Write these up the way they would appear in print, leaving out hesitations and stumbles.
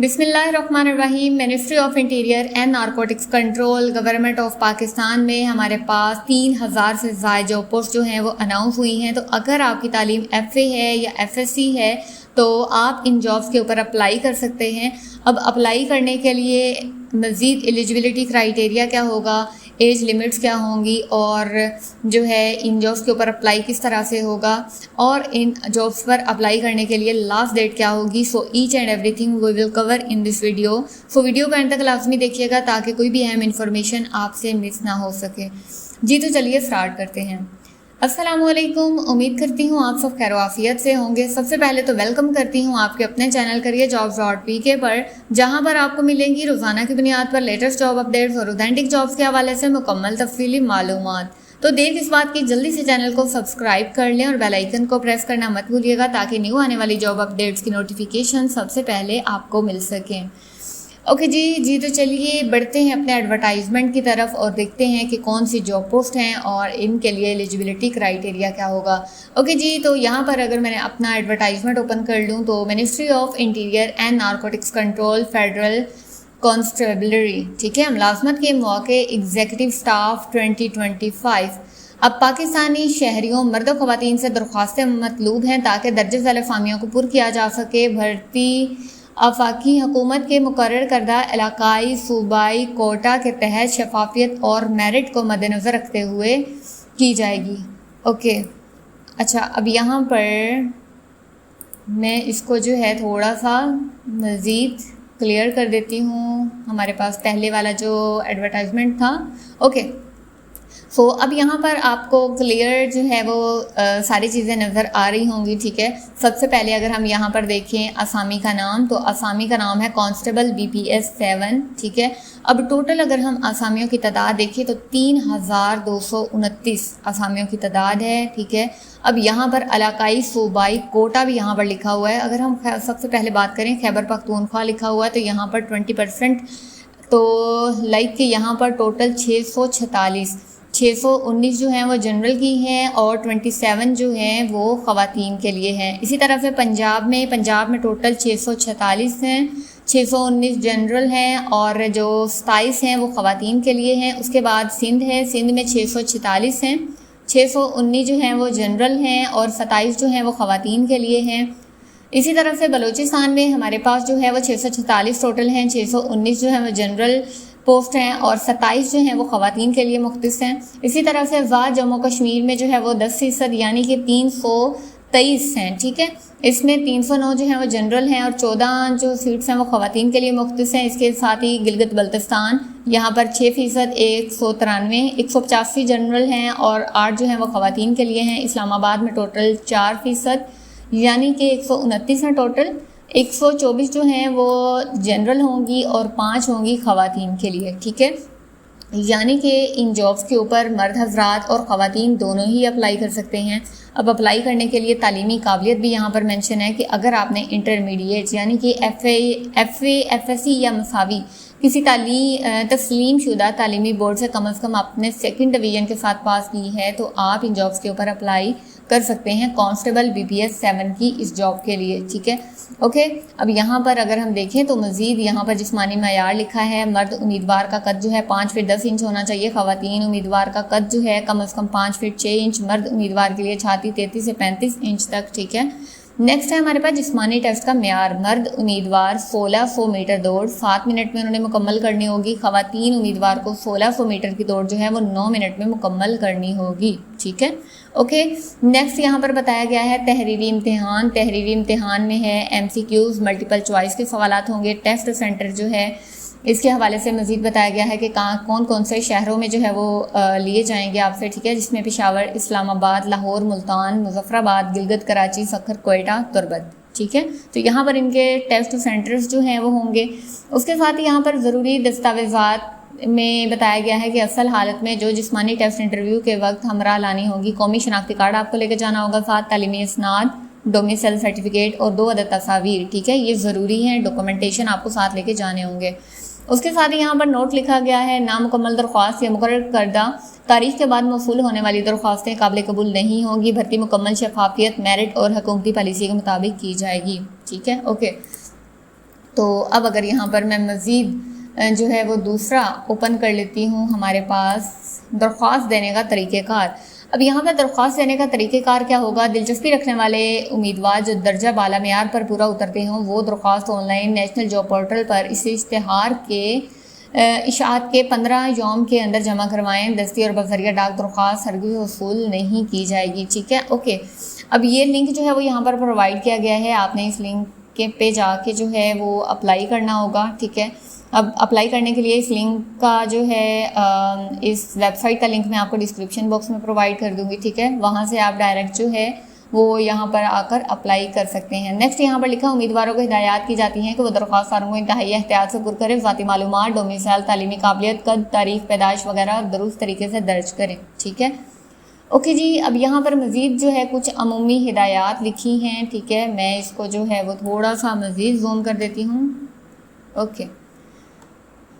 बिस्मिल्लाहिर्रहमानिर्रहीम। Ministry of interior and narcotics control government of Pakistan में हमारे पास 3000 से ज़ायद जॉब पोस्ट जो हैं वो अनाउंस हुई हैं। तो अगर आपकी तालीम FA है या FSC है तो आप इन जॉब्स के ऊपर अप्लाई कर सकते हैं। अब अप्लाई करने के लिए मज़ीद एलिजिबिलिटी क्राइटेरिया क्या होगा, एज लिमिट्स क्या होंगी और जो है इन जॉब्स के ऊपर अप्लाई किस तरह से होगा और इन जॉब्स पर अप्लाई करने के लिए लास्ट डेट क्या होगी। So each and everything we will cover in this video. So video को एंड तक लाजमी देखिएगा ताकि कोई भी अहम इंफॉर्मेशन आपसे मिस ना हो सके। जी तो चलिए स्टार्ट करते हैं। अस्सलामुअलैकुम, उम्मीद करती हूँ आप सब खैर आफियत से होंगे। सबसे पहले तो वेलकम करती हूँ आपके अपने चैनल करियर जॉब्स.pk पर, जहाँ पर आपको मिलेंगी रोज़ाना की बुनियाद पर लेटेस्ट जॉब अपडेट्स और ऑथेंटिक जॉब्स के हवाले से मुकम्मल तफसीली मालूमात। तो देर किस बात की, जल्दी से चैनल को सब्सक्राइब कर लें और बेल आइकन को प्रेस करना मत भूलिएगा ताकि न्यू आने वाली जॉब अपडेट्स की नोटिफिकेशन सबसे पहले आपको मिल सकें। ओके जी तो चलिए बढ़ते हैं अपने एडवर्टाइजमेंट की तरफ और देखते हैं कि कौन सी जॉब पोस्ट हैं और इनके लिए एलिजिबिलिटी क्राइटेरिया क्या होगा। ओके जी, तो यहाँ पर अगर मैंने अपना एडवर्टाइजमेंट ओपन कर लूँ तो ministry of interior and narcotics control federal constabulary, ठीक है, मुलाजमत के मौके एग्जीक्यूटिव स्टाफ 2025। अब पाकिस्तानी शहरियों मर्द और ख़वातीन से दरख्वास्तें मतलूब हैं ताकि दर्ज झैल फामियों को पूरा किया जा सके। भर्ती आफाकी हुकूमत के मुकर्रर करदा इलाकाई सूबाई कोटा के तहत शफाफियत और मेरिट को मद्देनज़र रखते हुए की जाएगी। ओके अच्छा, अब यहाँ पर मैं इसको जो है थोड़ा सा मज़ीद क्लियर कर देती हूँ। हमारे पास पहले वाला जो एडवर्टाइजमेंट था, ओके सो अब यहाँ पर आपको क्लियर जो है वो सारी चीज़ें नज़र आ रही होंगी, ठीक है। सबसे पहले अगर हम यहाँ पर देखें असामी का नाम, तो असामी का नाम है कांस्टेबल BPS 7, ठीक है। अब टोटल अगर हम असामियों की तादाद देखें तो 3229 असामियों की तादाद है, ठीक है। अब यहाँ पर इलाकाई सूबाई कोटा भी यहाँ पर लिखा हुआ है। अगर हम सबसे पहले बात करें खैबर पख्तूनख्वा लिखा हुआ है तो यहाँ पर 20%, तो लाइक कि यहाँ पर टोटल 619 जो हैं वो जनरल की हैं और 27 जो हैं वो ख़वातीन के लिए हैं। इसी तरह से पंजाब में टोटल 646 हैं, 619 जनरल हैं और जो 27 हैं वो ख़वातीन के लिए हैं। उसके बाद सिंध है, सिंध में 646 हैं, 619 जो हैं वो जनरल हैं और 27 जो हैं वो ख़वातीन के लिए हैं। इसी तरह से बलूचिस्तान में हमारे पास जो है वो 646 टोटल हैं, 619 जो है वो जनरल पोस्ट हैं और 27 जो हैं वो ख़वातीन के लिए मुख्तस हैं। इसी तरह से आज़ाद जम्मू कश्मीर में जो है वो 10% यानी कि 323 हैं, ठीक है। इसमें 309 जो हैं वो जनरल हैं और 14 जो सीट्स हैं वो ख़वातीन के लिए मुख्तस हैं। इसके साथ ही गिलगित बल्तिस्तान यहाँ पर 6% 193, 185 जनरल हैं और 8 जो हैं वो ख़वातीन के लिए हैं। इस्लामाबाद में टोटल 4% यानी कि 129 हैं टोटल, 124 जो हैं वो जनरल होंगी और 5 होंगी ख़वातीन के लिए, ठीक है। यानी कि इन जॉब्स के ऊपर मर्द हजरात और ख़वातीन दोनों ही अप्लाई कर सकते हैं। अब अप्लाई करने के लिए तालीमी काबिलियत भी यहाँ पर मेंशन है कि अगर आपने इंटरमीडिएट यानी कि FA FSC या मसावी किसी तस्लीम शुदा तालीमी बोर्ड से कम अज़ कम आपने 2nd डिवीज़न के साथ पास की है तो आप इन जॉब्स के ऊपर अप्लाई कर सकते हैं कांस्टेबल BPS 7 की इस जॉब के लिए, ठीक है। ओके अब यहाँ पर अगर हम देखें तो मज़ीद यहाँ पर जिस्मानी मयार लिखा है। मर्द उम्मीदवार का कद जो है 5 फीट 10 इंच होना चाहिए। ख़वातीन उम्मीदवार का कद जो है कम अज़ कम 5 फीट 6 इंच। मर्द उम्मीदवार के लिए छाती 33 से 35 इंच तक, ठीक है। नेक्स्ट है हमारे पास जिस्मानी टेस्ट का म्यार। मर्द उम्मीदवार 1600 मीटर दौड़ 7 मिनट में उन्होंने मुकम्मल करनी होगी। ख़वातीन उम्मीदवार को 1600 मीटर की दौड़ जो है वो 9 मिनट में मुकम्मल करनी होगी, ठीक है। ओके नेक्स्ट यहाँ पर बताया गया है तहरीरी इम्तिहान। तहरीरी इम्तिहान में है MCQs, मल्टीपल चॉइस के सवालात होंगे। टेस्ट सेंटर जो है इसके हवाले से मज़ीद बताया गया है कि कौन कौन से शहरों में जो है वो लिए जाएंगे आपसे, ठीक है, जिसमें पेशावर, इस्लामाबाद, लाहौर, मुल्तान, मुजफ्फराबाद, गिलगित, कराची, सखर, कोयटा, तुर्बत, ठीक है। तो यहाँ पर इनके टेस्ट सेंटर्स जो हैं वो होंगे। उसके साथ ही यहाँ पर ज़रूरी दस्तावेज़ात में बताया गया है कि असल हालत में जो जिस्मानी टेस्ट इंटरव्यू के वक्त हमरा लानी होगी। कौमी शनाख्ती कार्ड आपको लेकर जाना होगा, साथ तालीमी इसनाद, डोमिसाइल सर्टिफिकेट और 2 अदद तस्वीर, ठीक है, ये ज़रूरी हैं। डॉक्यूमेंटेशन आपको साथ लेके जाने होंगे। उसके साथ ही यहाँ पर नोट लिखा गया है नामुकम्मल दरख्वास्त या मुकर्रर करदा तारीख के बाद मौसूल होने वाली दरख्वास्तें काबिल कबूल नहीं होंगी। भर्ती मुकम्मल शफाफियत, मेरिट और हुकूमती पॉलिसी के मुताबिक की जाएगी, ठीक है। ओके तो अब अगर यहाँ पर मैं मज़ीद जो है वो दूसरा ओपन कर लेती हूँ, हमारे पास दरख्वास्त देने का तरीक़ेकार। अब यहाँ पर दरख्वास्त देने का तरीक़ेकार क्या होगा? दिलचस्पी रखने वाले उम्मीदवार जो दर्जा बाला मेयार पर पूरा उतरते हों वो दरख्वास्त ऑनलाइन नेशनल जॉब पोर्टल पर इस इश्तिहार के इशाअत के 15 यौम के अंदर जमा करवाएं। दस्ती और बज़रिया डाक दरख्वास्त हरगिज़ वसूल नहीं की जाएगी। ठीक है, ओके। अब ये लिंक जो है वो यहाँ पर प्रोवाइड किया गया है, आपने इस लिंक के पे जाके जो है वो अप्लाई करना होगा। ठीक है, अब अप्लाई करने के लिए इस लिंक का जो है इस वेबसाइट का लिंक मैं आपको डिस्क्रिप्शन बॉक्स में प्रोवाइड कर दूँगी। ठीक है, वहाँ से आप डायरेक्ट जो है वो यहाँ पर आकर अप्लाई कर सकते हैं। नेक्स्ट यहाँ पर लिखा उम्मीदवारों को हिदायत की जाती हैं कि वो दरख्वास्त फार्म को इंतहाई एहतियात से पुर करें, ज़ाती मालूमात, डोमिसाइल, तालीमी काबिलियत, कद, तारीख पैदाइश वगैरह दुरुस्त तरीके से दर्ज करें। ठीक है, ओके जी। अब यहाँ पर मज़ीद जो है कुछ अमूमी हिदायत लिखी हैं। ठीक है, मैं इसको जो है वो थोड़ा सा मज़ीद ज़ूम कर देती हूँ। ओके,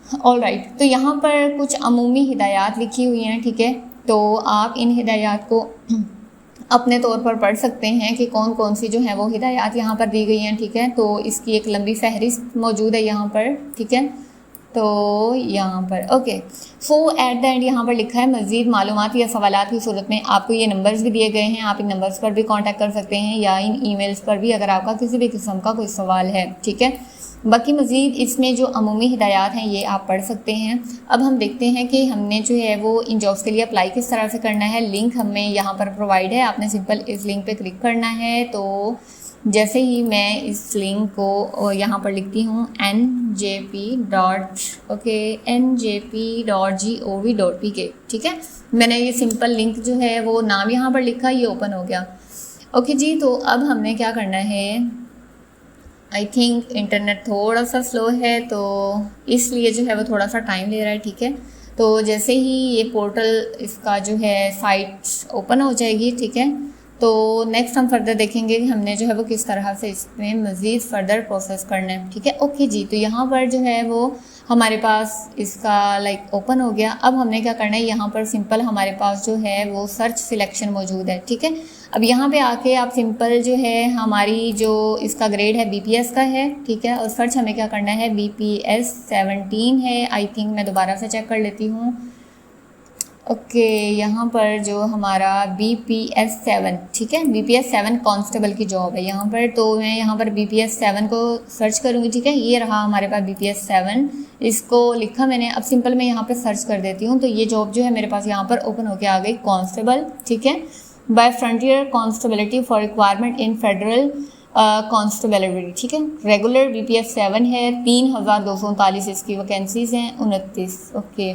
ऑलराइट, तो यहाँ पर कुछ अमूमी हिदायत लिखी हुई हैं। ठीक है, तो आप इन हिदायत को अपने तौर पर पढ़ सकते हैं कि कौन कौन सी जो है वो हिदायत यहाँ पर दी गई हैं। ठीक है, तो इसकी एक लंबी फहरिस्त मौजूद है यहाँ पर। ठीक है, तो यहाँ पर okay, so at the end यहाँ पर लिखा है मज़ीद मालूमात या सवालात की सूरत में आपको ये नंबर्स भी दिए गए हैं, आप इन नंबर्स पर भी कांटेक्ट कर सकते हैं या इन ईमेल्स पर भी अगर आपका किसी भी किस्म का कोई सवाल है। ठीक है, बाकी मज़ीद इसमें जो अमूमी हिदायत हैं ये आप पढ़ सकते हैं। अब हम देखते हैं कि हमने जो है वो इन जॉब्स के लिए अप्लाई किस तरह से करना है। लिंक हमें यहाँ पर प्रोवाइड है, आपने सिंपल इस लिंक पे क्लिक करना है। तो जैसे ही मैं इस लिंक को यहाँ पर लिखती हूँ njp.gov.pk। ठीक है, मैंने ये सिंपल लिंक जो है वो नाम यहाँ पर लिखा, ये ओपन हो गया। ओके जी, तो अब हमने क्या करना है, आई थिंक इंटरनेट थोड़ा सा स्लो है तो इसलिए जो है वो थोड़ा सा टाइम ले रहा है। ठीक है, तो जैसे ही ये पोर्टल इसका जो है साइट ओपन हो जाएगी, ठीक है, तो नेक्स्ट हम फर्दर देखेंगे कि हमने जो है वो किस तरह से इसमें मज़ीद फर्दर प्रोसेस करना है। ठीक है, ओके जी, तो यहाँ पर जो है वो हमारे पास इसका लाइक ओपन हो गया। अब हमने क्या करना है, यहाँ पर सिंपल हमारे पास जो है वो सर्च सिलेक्शन मौजूद है। ठीक है, अब यहाँ पे आके आप सिंपल जो है हमारी जो इसका ग्रेड है BPS का है। ठीक है, और सर्च हमें क्या करना है, BPS 17 है, आई थिंक मैं दोबारा से चेक कर लेती हूँ। ओके, यहाँ पर जो हमारा BPS 7, ठीक है, BPS 7 कांस्टेबल की जॉब है यहाँ पर। तो मैं यहाँ पर BPS 7 को सर्च करूँगी। ठीक है, ये रहा हमारे पास BPS 7, इसको लिखा मैंने। अब सिंपल मैं यहाँ पे सर्च कर देती हूँ तो ये जॉब जो है मेरे पास यहाँ पर ओपन होके आ गई, कांस्टेबल। ठीक है, by frontier constabulary for requirement in federal constabulary. ठीक है, रेगुलर BPS 7 है, 3239 इसकी वैकेंसीज हैं, 29। ओके,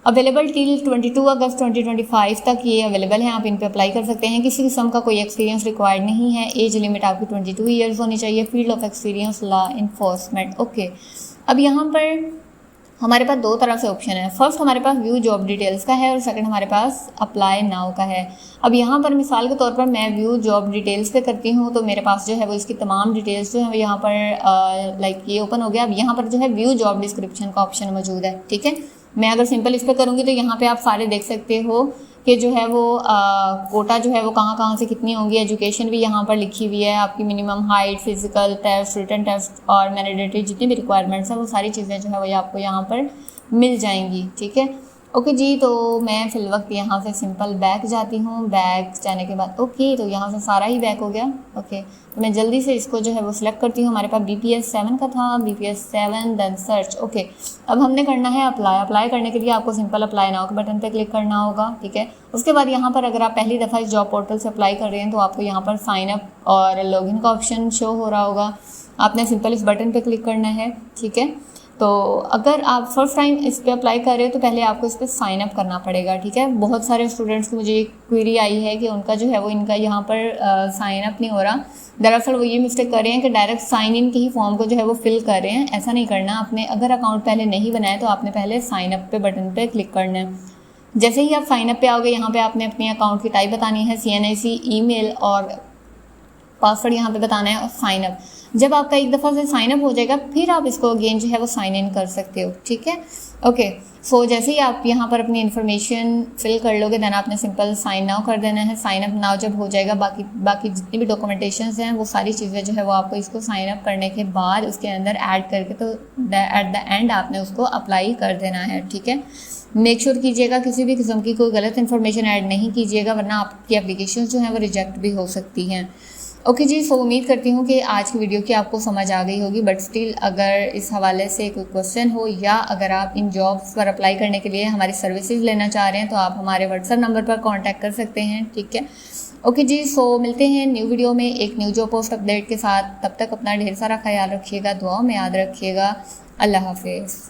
अवेलेबल टिल 22 अगस्त 2025 तक ये अवेलेबल हैं, आप इन पे अप्लाई कर सकते हैं। किसी किस्म का कोई एक्सपीरियंस रिक्वायर्ड नहीं है, एज लिमिट आपकी 22 ईयर्स होनी चाहिए। Field of experience law enforcement. Okay, अब यहाँ पर हमारे पास दो तरह से ऑप्शन है। फर्स्ट हमारे पास व्यू जॉब डिटेल्स का है और सेकंड हमारे पास अप्लाई नाउ का है। अब यहाँ पर मिसाल के तौर पर मैं व्यू जॉब डिटेल्स पे करती हूँ तो मेरे पास जो है वो इसकी तमाम डिटेल्स जो है यहाँ पर लाइक ये ओपन हो गया। अब यहाँ पर जो है व्यू जॉब डिस्क्रिप्शन का ऑप्शन मौजूद है। ठीक है, मैं अगर सिंपल इस पर करूँगी तो यहाँ पे आप सारे देख सकते हो कि जो है वो कोटा जो है वो कहाँ से कितनी होंगी। एजुकेशन भी यहाँ पर लिखी हुई है, आपकी minimum height, physical test, written test और मैंडेटरी जितनी भी रिक्वायरमेंट्स हैं वो सारी चीज़ें जो है वो आपको यहाँ पर मिल जाएंगी। ठीक है, ओके जी, तो मैं फिल वक्त यहाँ से सिंपल बैक जाती हूँ। बैक जाने के बाद ओके, तो यहाँ से सारा ही बैक हो गया। ओके, तो मैं जल्दी से इसको जो है वो सिलेक्ट करती हूँ। हमारे पास BPS 7 का था, BPS 7 देन सर्च। ओके, अब हमने करना है अप्लाई। अप्लाई करने के लिए आपको सिंपल अप्लाई नाउ के बटन पे क्लिक करना होगा। ठीक है, उसके बाद यहाँ पर अगर आप पहली दफ़ा इस जॉब पोर्टल से अप्लाई कर रहे हैं तो आपको यहाँ पर साइन अप और लॉगिन का ऑप्शन शो हो रहा होगा, आपने सिंपल इस बटन पर क्लिक करना है। ठीक है, तो अगर आप फर्स्ट टाइम इस पर अप्लाई कर रहे हो तो पहले आपको इस पर साइन अप करना पड़ेगा। ठीक है, बहुत सारे स्टूडेंट्स की मुझे क्वेरी आई है कि उनका जो है वो इनका यहाँ पर साइन अप नहीं हो रहा। दरअसल वो ये मिस्टेक कर रहे हैं कि डायरेक्ट साइन इन के ही फॉर्म को जो है वो फिल कर रहे हैं। ऐसा नहीं करना, आपने अगर अकाउंट पहले नहीं बनाया तो आपने पहले साइन अप पे बटन पे क्लिक करना है। जैसे ही आप साइन अप पे आओगे यहाँ पे आपने अपने अकाउंट की टाइप बतानी है, CNIC, ईमेल और पासवर्ड यहाँ पे बताना है और साइन अप। जब आपका एक दफ़ा से साइन अप हो जाएगा फिर आप इसको अगेन जो है वो साइन इन कर सकते हो, ठीक है। ओके, सो जैसे ही आप यहाँ पर अपनी इन्फॉर्मेशन फिल कर लोगे देन आपने सिंपल साइन नाउ कर देना है। साइन अप नाउ जब हो जाएगा बाकी जितनी भी डॉक्यूमेंटेशंस हैं वो सारी चीज़ें जो है वो आपको इसको साइन अप करने के बाद उसके अंदर ऐड करके तो एट द एंड आपने उसको अप्लाई कर देना है, ठीक है। मेक श्योर कीजिएगा किसी भी किस्म की कोई गलत इन्फॉर्मेशन ऐड नहीं कीजिएगा, वरना आपकी एप्लीकेशन जो हैं वो रिजेक्ट भी हो सकती हैं। ओके जी, सो उम्मीद करती हूँ कि आज की वीडियो की आपको समझ आ गई होगी, बट स्टिल अगर इस हवाले से कोई क्वेश्चन हो या अगर आप इन जॉब्स पर अप्लाई करने के लिए हमारी सर्विसेज लेना चाह रहे हैं तो आप हमारे व्हाट्सएप नंबर पर कांटेक्ट कर सकते हैं, ठीक है। ओके जी, सो मिलते हैं न्यू वीडियो में एक न्यू जॉब पोस्ट अपडेट के साथ। तब तक अपना ढेर सारा ख्याल रखिएगा, दुआओं में याद रखिएगा। अल्लाह हाफिज़।